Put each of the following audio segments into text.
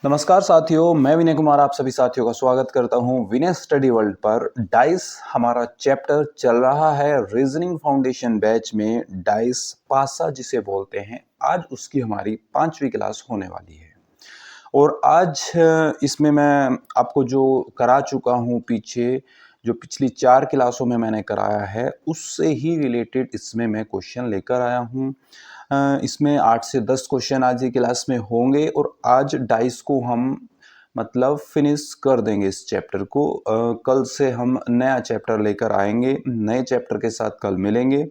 नमस्कार साथियों, मैं विनय कुमार आप सभी साथियों का स्वागत करता हूं विनय स्टडी वर्ल्ड पर। डाइस हमारा चैप्टर चल रहा है रीजनिंग फाउंडेशन बैच में। डाइस पासा जिसे बोलते हैं, आज उसकी हमारी 5वीं क्लास होने वाली है। और आज इसमें मैं आपको जो करा चुका हूं पीछे, जो पिछली 4 क्लासों में मैंने कराया है, उससे ही रिलेटेड इसमें मैं क्वेश्चन लेकर आया हूं। इसमें 8 से 10 क्वेश्चन आज की क्लास में होंगे और आज डाइस को हम मतलब फिनिश कर देंगे इस चैप्टर को। कल से हम नया चैप्टर लेकर आएंगे, नए चैप्टर के साथ कल मिलेंगे।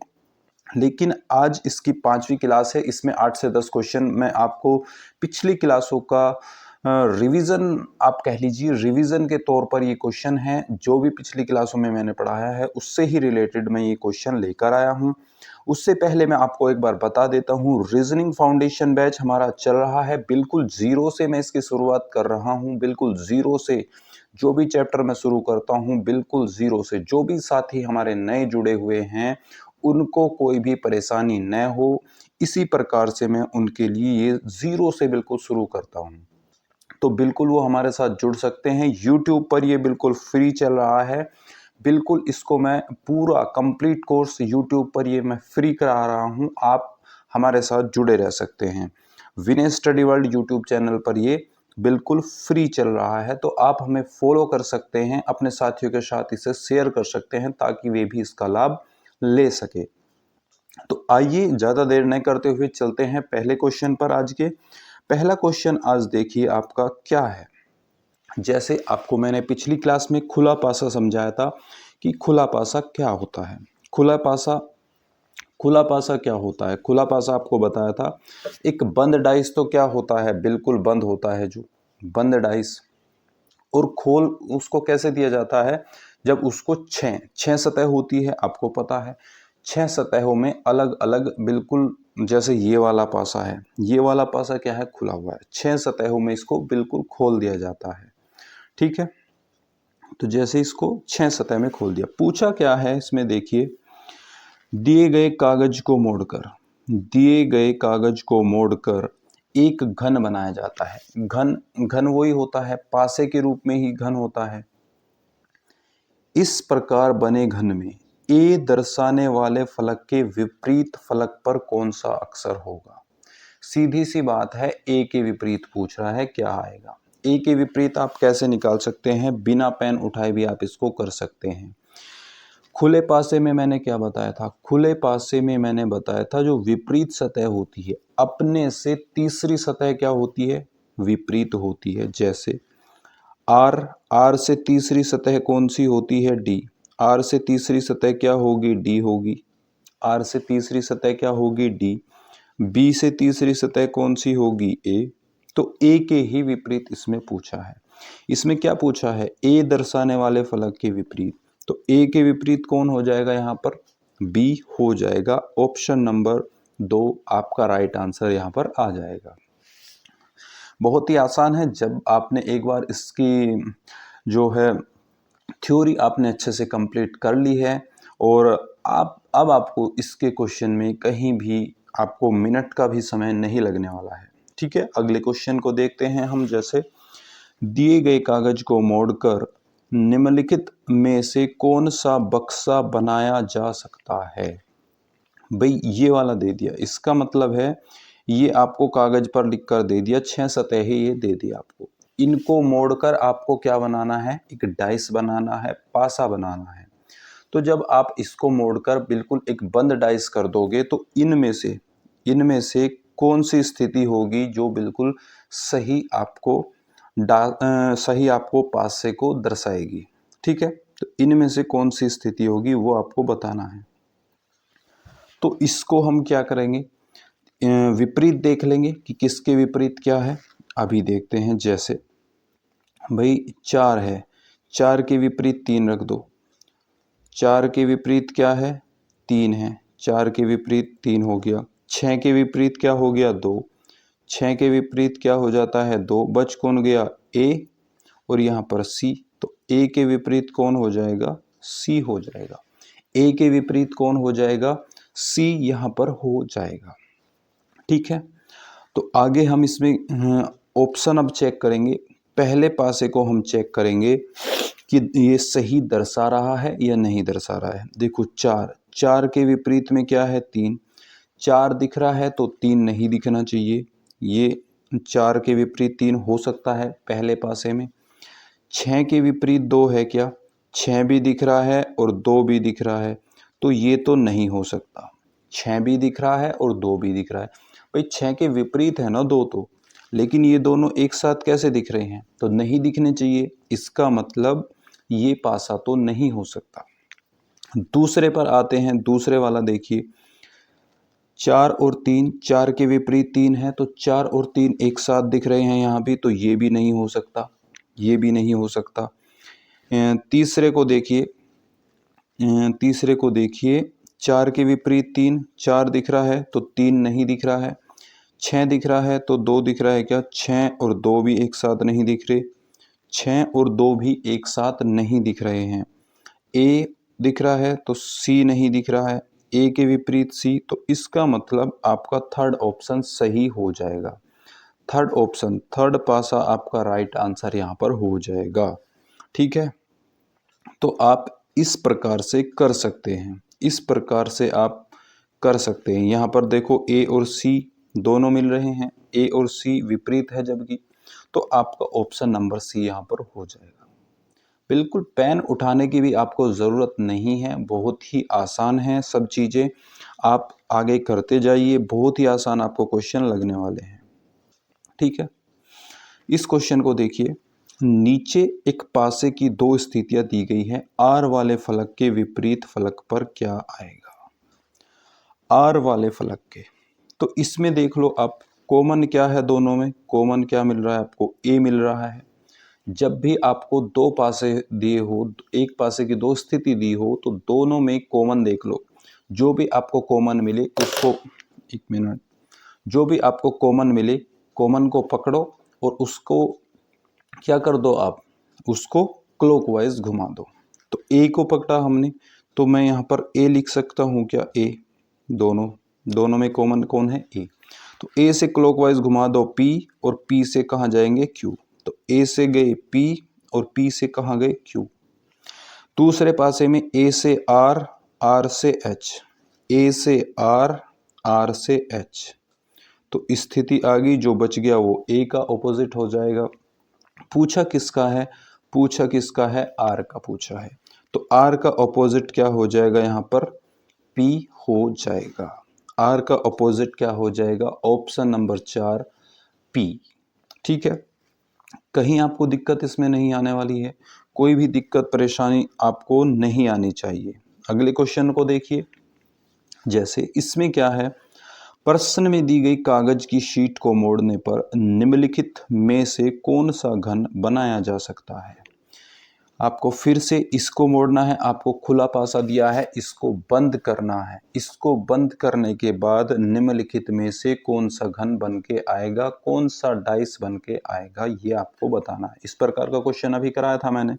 लेकिन आज इसकी 5वीं क्लास है, इसमें 8 से 10 क्वेश्चन मैं आपको पिछली क्लासों का रिवीजन आप कह लीजिए, रिवीजन के तौर पर ये क्वेश्चन है। जो भी पिछली क्लासों में मैंने पढ़ाया है उससे ही रिलेटेड मैं ये क्वेश्चन लेकर आया हूँ। उससे पहले मैं आपको एक बार बता देता हूँ, रीजनिंग फाउंडेशन बैच हमारा चल रहा है। बिल्कुल जीरो से मैं इसकी शुरुआत कर रहा हूँ, बिल्कुल जीरो से। जो भी चैप्टर मैं शुरू करता हूँ बिल्कुल जीरो से। जो भी साथी हमारे नए जुड़े हुए हैं उनको कोई भी परेशानी न हो, इसी प्रकार से मैं उनके लिए ये जीरो से बिल्कुल शुरू करता हूँ। तो बिल्कुल वो हमारे साथ जुड़ सकते हैं। यूट्यूब पर ये बिल्कुल फ्री चल रहा है। बिल्कुल इसको मैं पूरा कंप्लीट कोर्स यूट्यूब पर ये मैं फ्री करा रहा हूँ। आप हमारे साथ जुड़े रह सकते हैं। विनय स्टडी वर्ल्ड यूट्यूब चैनल पर ये बिल्कुल फ्री चल रहा है, तो आप हमें फॉलो कर सकते हैं, अपने साथियों के साथ इसे शेयर कर सकते हैं ताकि वे भी इसका लाभ ले सके। तो आइए ज़्यादा देर नहीं करते हुए चलते हैं पहले क्वेश्चन पर। आज के पहला क्वेश्चन आज देखिए आपका क्या है। जैसे आपको मैंने पिछली क्लास में खुला पासा समझाया था कि खुला पासा क्या होता है। खुला पासा क्या होता है? खुला पासा आपको बताया था, एक बंद डाइस तो क्या होता है, बिल्कुल बंद होता है जो बंद डाइस। और खोल उसको कैसे दिया जाता है, जब उसको छह सतह होती है, आपको पता है। 6 सतहों में अलग अलग, बिल्कुल जैसे ये वाला पासा है, ये वाला पासा क्या है, खुला हुआ है। 6 सतहों में इसको बिल्कुल खोल दिया जाता है। ठीक है, तो जैसे इसको 6 सतह में खोल दिया। पूछा क्या है इसमें, देखिए, दिए गए कागज को मोड़कर, दिए गए कागज को मोड़कर एक घन बनाया जाता है। घन, घन वही होता है, पासे के रूप में ही घन होता है। इस प्रकार बने घन में ए दर्शाने वाले फलक के विपरीत फलक पर कौन सा अक्षर होगा? सीधी सी बात है, ए के विपरीत पूछ रहा है, क्या आएगा? ए के विपरीत आप कैसे निकाल सकते हैं? बिना पेन उठाए भी आप इसको कर सकते हैं। खुले पासे में मैंने क्या बताया था? खुले पासे में मैंने बताया था जो विपरीत सतह होती है, अपने से तीसरी सतह क्या होती है? विपरीत होती है। जैसे आर, आर से तीसरी सतह कौन सी होती है? डी। आर से तीसरी सतह क्या होगी? डी होगी। आर से तीसरी सतह क्या होगी? डी। बी से तीसरी सतह कौन सी होगी? ए। तो ए के ही विपरीत इसमें पूछा है। इसमें क्या पूछा है? ए दर्शाने वाले फलक के विपरीत। तो ए के विपरीत कौन हो जाएगा यहाँ पर? बी हो जाएगा। ऑप्शन नंबर 2 आपका राइट आंसर यहाँ पर आ जाएगा। बहुत ही आसान है। जब आपने एक बार इसकी जो है थ्योरी आपने अच्छे से कंप्लीट कर ली है, और आप अब आपको इसके क्वेश्चन में कहीं भी आपको मिनट का भी समय नहीं लगने वाला है। ठीक है, अगले क्वेश्चन को देखते हैं हम। जैसे दिए गए कागज को मोड़कर निम्नलिखित में से कौन सा बक्सा बनाया जा सकता है? भाई ये वाला दे दिया, इसका मतलब है ये आपको कागज पर लिख कर दे दिया, 6 सतहें ये दे दिया आपको। इनको मोड़कर आपको क्या बनाना है? एक डाइस बनाना है, पासा बनाना है। तो जब आप इसको मोड़कर बिल्कुल एक बंद डाइस कर दोगे तो इनमें से कौन सी स्थिति होगी जो बिल्कुल सही आपको सही आपको पासे को दर्शाएगी? ठीक है, तो इनमें से कौन सी स्थिति होगी वो आपको बताना है। तो इसको हम क्या करेंगे, विपरीत देख लेंगे कि किसके विपरीत क्या है। अभी देखते हैं। जैसे भाई 4 है, 4 के विपरीत 3 रख दो। 4 के विपरीत क्या है? 3 है। 4 के विपरीत 3 हो गया। 6 के विपरीत क्या हो गया? 2। 6 के विपरीत क्या हो जाता है? 2। बच कौन गया? ए, और यहाँ पर सी। तो ए के विपरीत कौन हो जाएगा? सी हो जाएगा। ए के विपरीत कौन हो जाएगा? सी यहाँ पर हो जाएगा। ठीक है, तो आगे हम इसमें ऑप्शन अब चेक करेंगे। पहले पासे को हम चेक करेंगे कि ये सही दर्शा रहा है या नहीं दर्शा रहा है। देखो 4, 4 के विपरीत में क्या है 3, 4 दिख रहा है तो 3 नहीं दिखना चाहिए। ये 4 के विपरीत 3 हो सकता है पहले पासे में। 6 के विपरीत 2 है क्या, 6 भी दिख रहा है और 2 भी दिख रहा है, तो ये तो नहीं हो सकता। 6 भी दिख रहा है और 2 भी दिख रहा है। भाई 6 के विपरीत है ना 2 तो, लेकिन ये दोनों एक साथ कैसे दिख रहे हैं, तो नहीं दिखने चाहिए। इसका मतलब ये पासा तो नहीं हो सकता। दूसरे पर आते हैं, दूसरे वाला देखिए। 4 और 3, 4 के विपरीत 3 है तो 4 और 3 एक साथ दिख रहे हैं यहाँ भी, तो ये भी नहीं हो सकता, ये भी नहीं हो सकता। तीसरे को देखिए, तीसरे को देखिए। 4 के विपरीत 3, 4 दिख रहा है तो 3 नहीं दिख रहा है। 6 दिख रहा है तो 2 दिख रहा है क्या, 6 और 2 भी एक साथ नहीं दिख रहे, 6 और 2 भी एक साथ नहीं दिख रहे हैं। ए दिख रहा है तो सी नहीं दिख रहा है, ए के विपरीत सी, तो इसका मतलब आपका थर्ड ऑप्शन सही हो जाएगा। थर्ड ऑप्शन, थर्ड पासा आपका राइट आंसर यहाँ पर हो जाएगा। ठीक है, तो आप इस प्रकार से कर सकते हैं, इस प्रकार से आप कर सकते हैं। यहाँ पर देखो ए और सी दोनों मिल रहे हैं, ए और सी विपरीत है जबकि, तो आपका ऑप्शन नंबर सी यहाँ पर हो जाएगा। बिल्कुल पेन उठाने की भी आपको ज़रूरत नहीं है, बहुत ही आसान है सब चीज़ें। आप आगे करते जाइए, बहुत ही आसान आपको क्वेश्चन लगने वाले हैं। ठीक है, इस क्वेश्चन को देखिए। नीचे एक पासे की 2 स्थितियां दी गई हैं, आर वाले फलक के विपरीत फलक पर क्या आएगा। आर वाले फलक के, तो इसमें देख लो आप, कॉमन क्या है दोनों में, कॉमन क्या मिल रहा है आपको, ए मिल रहा है। जब भी आपको 2 पासे दिए हो, एक पासे की 2 स्थिति दी हो, तो दोनों में कॉमन देख लो। जो भी आपको कॉमन मिले उसको, एक मिनट, जो भी आपको कॉमन मिले, कॉमन को पकड़ो और उसको क्या कर दो आप, उसको क्लॉकवाइज घुमा दो। तो ए को पकड़ा हमने, तो मैं यहाँ पर ए लिख सकता हूँ क्या, ए, दोनों में कॉमन कौन है, ए। तो ए से क्लॉकवाइज घुमा दो पी, और पी से कहाँ जाएंगे, क्यू। तो ए से गए पी और पी से कहाँ गए, क्यू। दूसरे पासे में ए से आर, आर से एच, ए से आर, आर से एच। तो स्थिति आ गई, जो बच गया वो ए का ऑपोजिट हो जाएगा। पूछा किसका है, पूछा किसका है, आर का पूछा है, तो आर का ऑपोजिट क्या हो जाएगा यहाँ पर, पी हो जाएगा। आर का ऑपोजिट क्या हो जाएगा, ऑप्शन नंबर 4 पी। ठीक है, कहीं आपको दिक्कत इसमें नहीं आने वाली है, कोई भी दिक्कत परेशानी आपको नहीं आनी चाहिए। अगले क्वेश्चन को देखिए। जैसे इसमें क्या है, प्रश्न में दी गई कागज की शीट को मोड़ने पर निम्नलिखित में से कौन सा घन बनाया जा सकता है। आपको फिर से इसको मोड़ना है, आपको खुला पासा दिया है, इसको बंद करना है। इसको बंद करने के बाद निम्नलिखित में से कौन सा घन बन के आएगा, कौन सा डाइस बन के आएगा, ये आपको बताना है। इस प्रकार का क्वेश्चन अभी कराया था मैंने,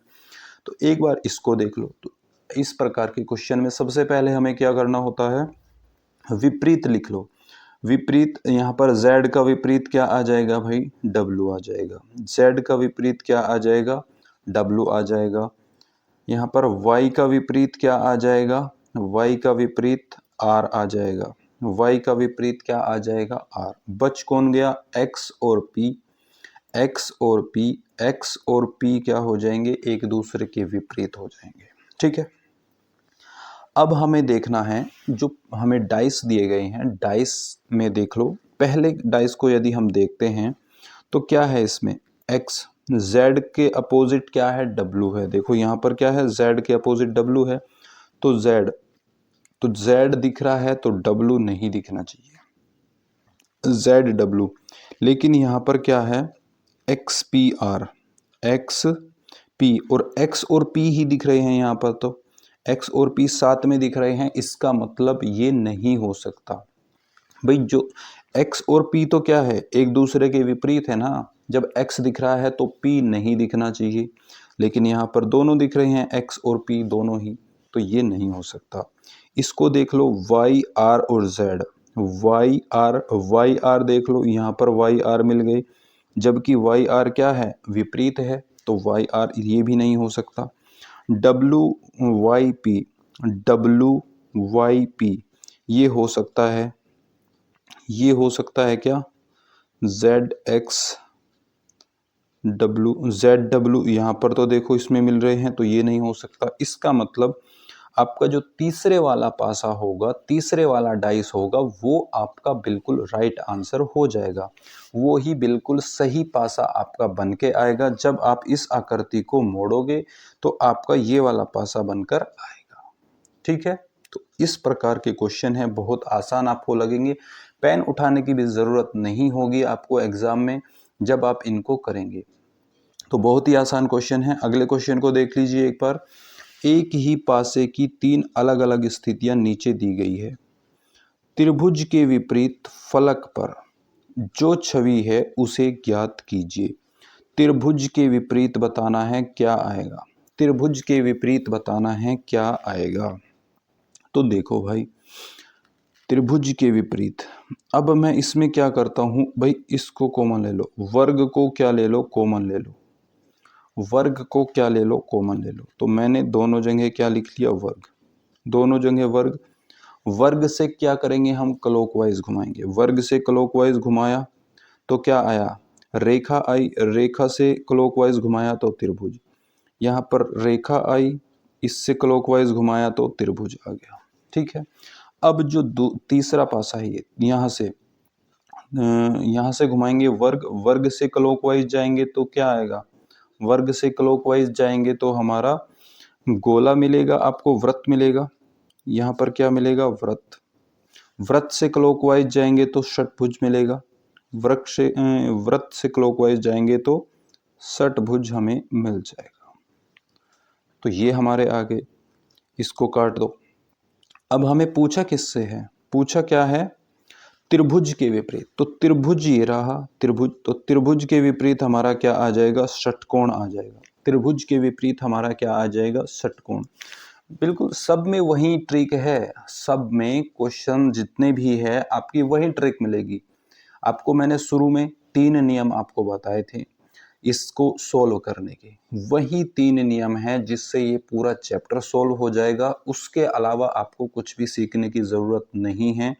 तो एक बार इसको देख लो। तो इस प्रकार के क्वेश्चन में सबसे पहले हमें क्या करना होता है, विपरीत लिख लो। विपरीत, यहाँ पर z का विपरीत क्या आ जाएगा भाई, w आ जाएगा। z का विपरीत क्या आ जाएगा, w आ जाएगा। यहाँ पर y का विपरीत क्या आ जाएगा, y का विपरीत r आ जाएगा। y का विपरीत क्या आ जाएगा, r। बच कौन गया, x और p। x और p, x और p क्या हो जाएंगे, एक दूसरे के विपरीत हो जाएंगे। ठीक है, अब हमें देखना है, जो हमें डाइस दिए गए हैं, डाइस में देख लो। पहले डाइस को यदि हम देखते हैं तो क्या है इसमें, x, z के अपोजिट क्या है, w है। देखो यहाँ पर क्या है, z के अपोजिट w है, तो z दिख रहा है तो w नहीं दिखना चाहिए, z w। लेकिन यहाँ पर क्या है, x p r, x p, और x और p ही दिख रहे हैं यहाँ पर, तो x और p साथ में दिख रहे हैं, इसका मतलब ये नहीं हो सकता। भाई जो x और p तो क्या है, एक दूसरे के विपरीत है ना। जब x दिख रहा है तो p नहीं दिखना चाहिए, लेकिन यहाँ पर दोनों दिख रहे हैं, x और p दोनों ही, तो ये नहीं हो सकता। इसको देख लो, y r और z, y r देख लो, यहाँ पर y r मिल गए, जबकि वाई आर क्या है, विपरीत है, तो वाई आर ये भी नहीं हो सकता। डब्लू वाई पी ये हो सकता है, ये हो सकता है क्या, जेड एक्स डब्लू यहाँ पर तो देखो इसमें मिल रहे हैं, तो ये नहीं हो सकता। इसका मतलब आपका जो तीसरे वाला पासा होगा, तीसरे वाला डाइस होगा, वो आपका बिल्कुल राइट आंसर हो जाएगा। वो ही बिल्कुल सही पासा आपका बन के आएगा। जब आप इस आकृति को मोड़ोगे तो आपका ये वाला पासा बनकर आएगा। ठीक है, तो इस प्रकार के क्वेश्चन है, बहुत आसान आपको लगेंगे। पेन उठाने की भी ज़रूरत नहीं होगी आपको एग्जाम में जब आप इनको करेंगे। तो बहुत ही आसान क्वेश्चन है। अगले क्वेश्चन को देख लीजिए एक बार। एक ही पासे की तीन अलग अलग स्थितियां नीचे दी गई है। त्रिभुज के विपरीत फलक पर जो छवि है उसे ज्ञात कीजिए। त्रिभुज के विपरीत बताना है, क्या आएगा? त्रिभुज के विपरीत बताना है, क्या आएगा? तो देखो भाई, त्रिभुज के विपरीत, अब मैं इसमें क्या करता हूं भाई, इसको कॉमन ले लो, वर्ग को क्या ले लो, कॉमन ले लो, वर्ग को क्या ले लो, कॉमन ले लो। तो मैंने दोनों जगह क्या लिख लिया, वर्ग, दोनों जगह वर्ग। वर्ग से क्या करेंगे हम, क्लॉकवाइज घुमाएंगे। वर्ग से क्लॉकवाइज घुमाया तो क्या आया, रेखा आई, रेखा से क्लॉकवाइज घुमाया तो त्रिभुज। यहाँ पर रेखा आई, इससे क्लॉकवाइज घुमाया तो त्रिभुज आ गया। ठीक है, अब जो तीसरा पासा है ये, यहाँ से घुमाएंगे वर्ग, वर्ग से क्लॉकवाइज जाएंगे तो क्या आएगा, वर्ग से क्लॉकवाइज जाएंगे तो हमारा गोला मिलेगा, आपको वृत्त मिलेगा। यहाँ पर क्या मिलेगा, वृत्त। वृत्त से क्लॉकवाइज जाएंगे तो षटभुज मिलेगा। वृत्त से क्लॉकवाइज जाएंगे तो षटभुज हमें मिल जाएगा। तो ये हमारे आगे, इसको काट दो। अब हमें पूछा किससे है, पूछा क्या है, त्रिभुज के विपरीत। तो त्रिभुज ये रहा, त्रिभुज, तो त्रिभुज के विपरीत हमारा क्या आ जाएगा, षटकोण आ जाएगा। त्रिभुज के विपरीत हमारा क्या आ जाएगा, षटकोण। बिल्कुल सब में वही ट्रिक है, सब में क्वेश्चन जितने भी है आपकी वही ट्रिक मिलेगी आपको। मैंने शुरू में 3 नियम आपको बताए थे इसको सोल्व करने के, वही 3 नियम हैं जिससे ये पूरा चैप्टर सोल्व हो जाएगा। उसके अलावा आपको कुछ भी सीखने की ज़रूरत नहीं है।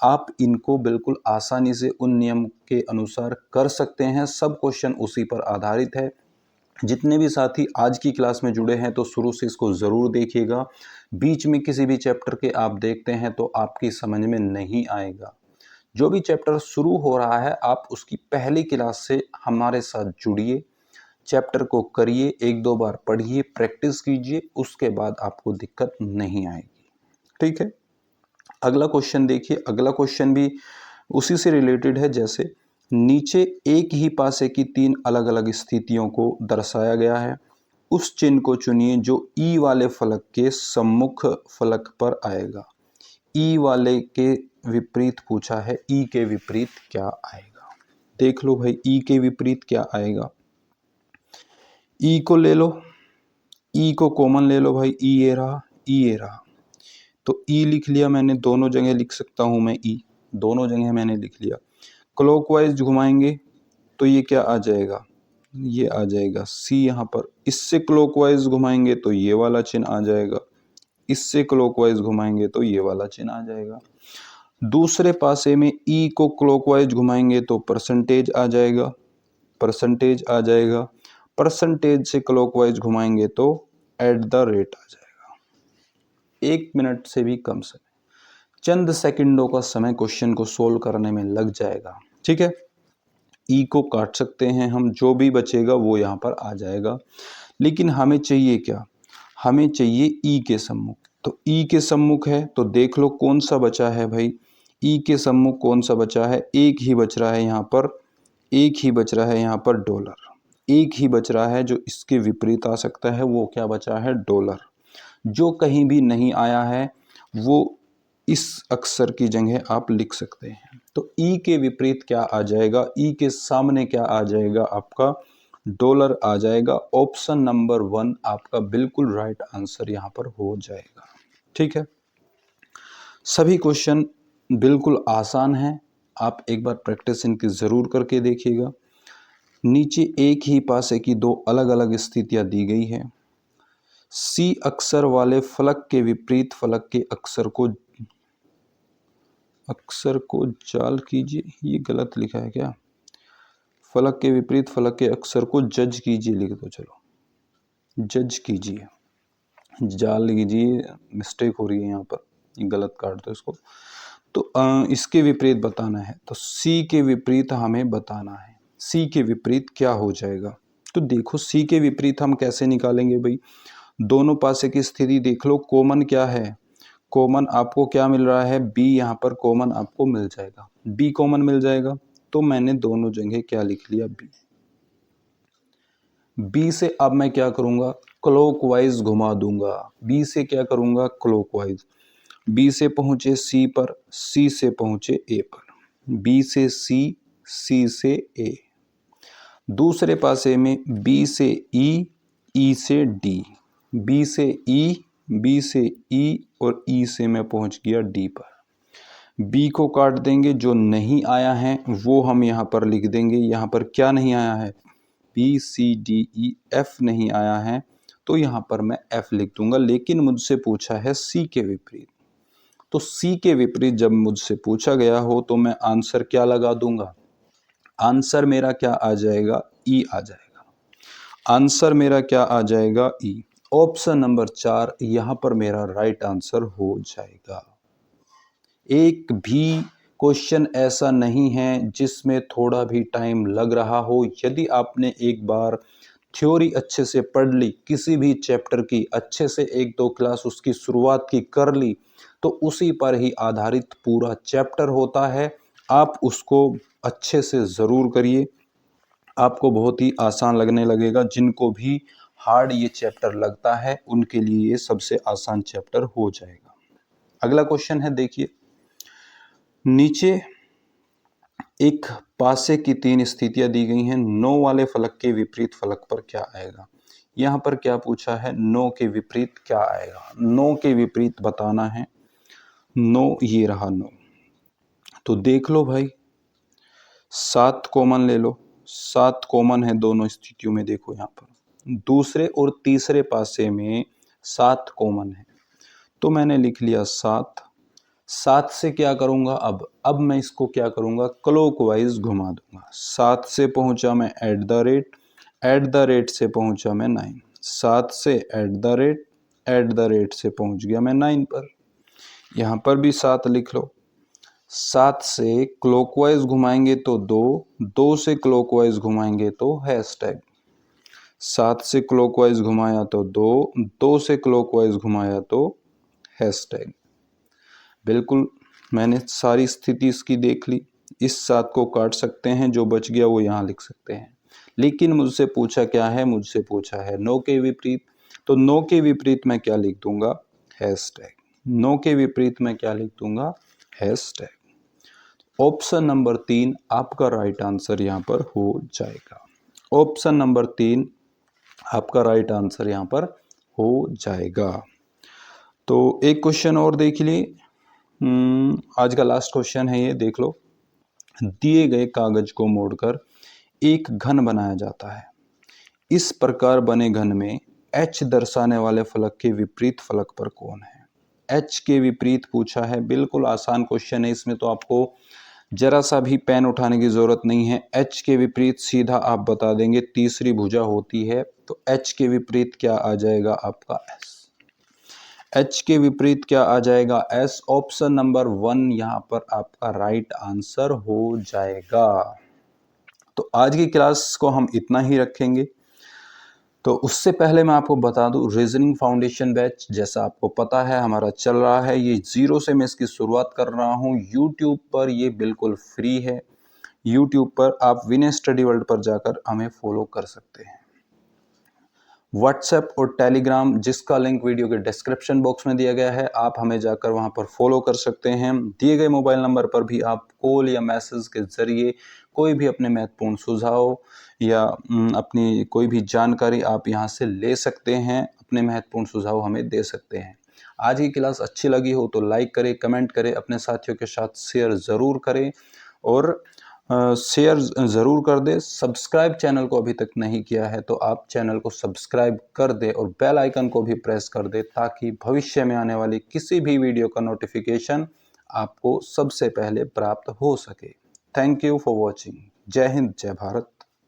आप इनको बिल्कुल आसानी से उन नियम के अनुसार कर सकते हैं। सब क्वेश्चन उसी पर आधारित है। जितने भी साथी आज की क्लास में जुड़े हैं तो शुरू से इसको ज़रूर देखिएगा। बीच में किसी भी चैप्टर के आप देखते हैं तो आपकी समझ में नहीं आएगा। जो भी चैप्टर शुरू हो रहा है आप उसकी पहली क्लास से हमारे साथ जुड़िए, चैप्टर को करिए, 1-2 बार पढ़िए, प्रैक्टिस कीजिए, उसके बाद आपको दिक्कत नहीं आएगी। ठीक है, अगला क्वेश्चन देखिए। अगला क्वेश्चन भी उसी से रिलेटेड है। जैसे नीचे एक ही पासे की 3 अलग अलग स्थितियों को दर्शाया गया है, उस चिन्ह को चुनिए जो ई वाले फलक के सम्मुख फलक पर आएगा। ई वाले के विपरीत पूछा है, ई के विपरीत क्या आएगा? देख लो भाई, ई के विपरीत क्या आएगा। ई को ले लो, ई को कॉमन ले लो भाई, ई ये रहा, ई ये रहा। तो ई लिख लिया मैंने, दोनों जगह लिख सकता हूं मैं ई, दोनों जगह मैंने लिख लिया। क्लॉकवाइज घुमाएंगे तो ये क्या आ जाएगा, ये आ जाएगा सी यहाँ पर। इससे क्लॉकवाइज घुमाएंगे तो ये वाला चिन्ह आ जाएगा, इससे क्लॉकवाइज घुमाएंगे तो ये वाला चिन्ह आ जाएगा। दूसरे पासे में ई को क्लॉकवाइज घुमाएंगे तो परसेंटेज आ जाएगा, परसेंटेज आ जाएगा। परसेंटेज से क्लॉकवाइज घुमाएंगे तो एट द रेट आ जाएगा। 1 मिनट से भी कम समय, चंद सेकंडों का समय क्वेश्चन को सोल्व करने में लग जाएगा। ठीक है, ई को काट सकते हैं हम, जो भी बचेगा वो यहाँ पर आ जाएगा। लेकिन हमें चाहिए क्या, हमें चाहिए ई के सम्मुख। तो ई के सम्मुख है तो देख लो कौन सा बचा है भाई, ई के सम्मुख कौन सा बचा है, एक ही बच रहा है यहाँ पर, एक ही बच रहा है यहाँ पर डॉलर, एक ही बच रहा है जो इसके विपरीत आ सकता है, वो क्या बचा है, डॉलर। जो कहीं भी नहीं आया है वो इस अक्षर की जगह आप लिख सकते हैं। तो ई के विपरीत क्या आ जाएगा, ई के सामने क्या आ जाएगा, आपका डॉलर आ जाएगा। ऑप्शन नंबर 1 आपका बिल्कुल राइट आंसर यहाँ पर हो जाएगा। ठीक है, सभी क्वेश्चन बिल्कुल आसान हैं, आप एक बार प्रैक्टिस इनकी ज़रूर करके देखिएगा। नीचे एक ही पासे की दो अलग अलग स्थितियां दी गई है। सी अक्षर वाले फलक के विपरीत फलक के अक्षर को जाल कीजिए। ये गलत लिखा है क्या? फलक के विपरीत फलक के अक्षर को जज कीजिए लिख दो। चलो जज कीजिए, जाल कीजिए, मिस्टेक हो रही है यहाँ पर, ये गलत काट दो इसको। तो इसके विपरीत बताना है, तो सी के विपरीत हमें बताना है। सी के विपरीत क्या हो जाएगा? तो देखो सी के विपरीत हम कैसे निकालेंगे भाई? दोनों पासे की स्थिति देख लो। कॉमन क्या है? कॉमन आपको क्या मिल रहा है? बी। यहाँ पर कॉमन आपको मिल जाएगा, बी कॉमन मिल जाएगा। तो मैंने दोनों जगह क्या लिख लिया? बी। बी से अब मैं क्या करूंगा? क्लॉकवाइज घुमा दूंगा। बी से क्या करूंगा? क्लॉकवाइज। बी से पहुंचे सी पर, सी से पहुंचे ए पर। बी से सी, सी से ए। दूसरे पासे में बी से ई, ई से डी। बी से ई, बी से ई और ई से मैं पहुंच गया डी पर। बी को काट देंगे, जो नहीं आया है वो हम यहाँ पर लिख देंगे। यहाँ पर क्या नहीं आया है? B C D E F नहीं आया है, तो यहाँ पर मैं एफ लिख दूंगा। लेकिन मुझसे पूछा है सी के विपरीत, तो सी के विपरीत जब मुझसे पूछा गया हो तो मैं आंसर क्या लगा दूंगा? आंसर मेरा क्या आ जाएगा? ई आ जाएगा। आंसर मेरा क्या आ जाएगा? ई। ऑप्शन नंबर 4 यहां पर मेरा राइट आंसर हो जाएगा। एक भी क्वेश्चन ऐसा नहीं है जिसमें थोड़ा भी टाइम लग रहा हो। यदि आपने एक बार थ्योरी अच्छे से पढ़ ली, किसी भी चैप्टर की अच्छे से 1-2 क्लास उसकी शुरुआत की कर ली, तो उसी पर ही आधारित पूरा चैप्टर होता है। आप उसको अच्छे से ज़रूर करिए, आपको बहुत ही आसान लगने लगेगा। जिनको भी हार्ड ये चैप्टर लगता है उनके लिए ये सबसे आसान चैप्टर हो जाएगा। अगला क्वेश्चन है, देखिए नीचे एक पासे की 3 स्थितियां दी गई हैं। नो वाले फलक के विपरीत फलक पर क्या आएगा? यहां पर क्या पूछा है? नो के विपरीत क्या आएगा? नो के विपरीत बताना है। नो, ये रहा नो। तो देख लो भाई, 7 कॉमन ले लो। 7 कॉमन है दोनों स्थितियों में। देखो यहाँ पर दूसरे और तीसरे पासे में 7 कॉमन है, तो मैंने लिख लिया 7। 7 से क्या करूंगा? अब मैं इसको क्या करूंगा? क्लॉकवाइज घुमा दूंगा। 7 से पहुंचा मैं एट द रेट से पहुंचा मैं 9। 7 से एट द रेट से पहुंच गया मैं 9 पर। यहां पर भी 7 लिख लो। 7 से क्लॉकवाइज घुमाएंगे तो 2, 2 से क्लॉकवाइज घुमाएंगे तो हैशटैग। 7 से क्लॉकवाइज घुमाया तो 2, 2 से क्लॉकवाइज घुमाया तो हैशटैग। बिल्कुल, मैंने सारी स्थिति इसकी देख ली। इस 7 को काट सकते हैं, जो बच गया वो यहाँ लिख सकते हैं। लेकिन मुझसे पूछा क्या है? मुझसे पूछा है नो के विपरीत। तो नो के विपरीत मैं क्या लिख दूंगा? हैशटैग। नो के विपरीत मैं क्या लिख दूंगा? हैशटैग। ऑप्शन नंबर 3 आपका राइट आंसर यहाँ पर हो जाएगा। ऑप्शन नंबर 3 आपका राइट आंसर यहाँ पर हो जाएगा। तो एक क्वेश्चन और देख लिए। आज का लास्ट क्वेश्चन है ये, देख लो। दिए गए कागज को मोड़कर एक घन बनाया जाता है। इस प्रकार बने घन में एच दर्शाने वाले फलक के विपरीत फलक पर कौन है? एच के विपरीत पूछा है। बिल्कुल आसान क्वेश्चन है, इसमें तो आपको जरा सा भी पेन उठाने की जरूरत नहीं है। एच के विपरीत सीधा आप बता देंगे, तीसरी भुजा होती है। तो एच के विपरीत क्या आ जाएगा? आपका एस। एच के विपरीत क्या आ जाएगा? एस। ऑप्शन नंबर 1 यहां पर आपका राइट आंसर हो जाएगा। तो आज की क्लास को हम इतना ही रखेंगे। तो उससे पहले मैं आपको बता दूं, रीजनिंग फाउंडेशन बैच जैसा आपको पता है हमारा चल रहा है। ये 0 से मैं इसकी शुरुआत कर रहा हूं। यूट्यूब पर ये बिल्कुल फ्री है। यूट्यूब पर आप विनय स्टडी वर्ल्ड पर जाकर हमें फॉलो कर सकते हैं। व्हाट्सएप और टेलीग्राम, जिसका लिंक वीडियो के डिस्क्रिप्शन बॉक्स में दिया गया है, आप हमें जाकर वहां पर फॉलो कर सकते हैं। दिए गए मोबाइल नंबर पर भी आप कॉल या मैसेज के जरिए कोई भी अपने महत्वपूर्ण सुझाव या अपनी कोई भी जानकारी आप यहां से ले सकते हैं। अपने महत्वपूर्ण सुझाव हमें दे सकते हैं। आज की क्लास अच्छी लगी हो तो लाइक करें, कमेंट करें, अपने साथियों के साथ शेयर ज़रूर करें और शेयर ज़रूर कर दे। सब्सक्राइब चैनल को अभी तक नहीं किया है तो आप चैनल को सब्सक्राइब कर दे और बेल आइकन को भी प्रेस कर दे ताकि भविष्य में आने वाली किसी भी वीडियो का नोटिफिकेशन आपको सबसे पहले प्राप्त हो सके। Thank you for watching. जय हिंद, जय भारत।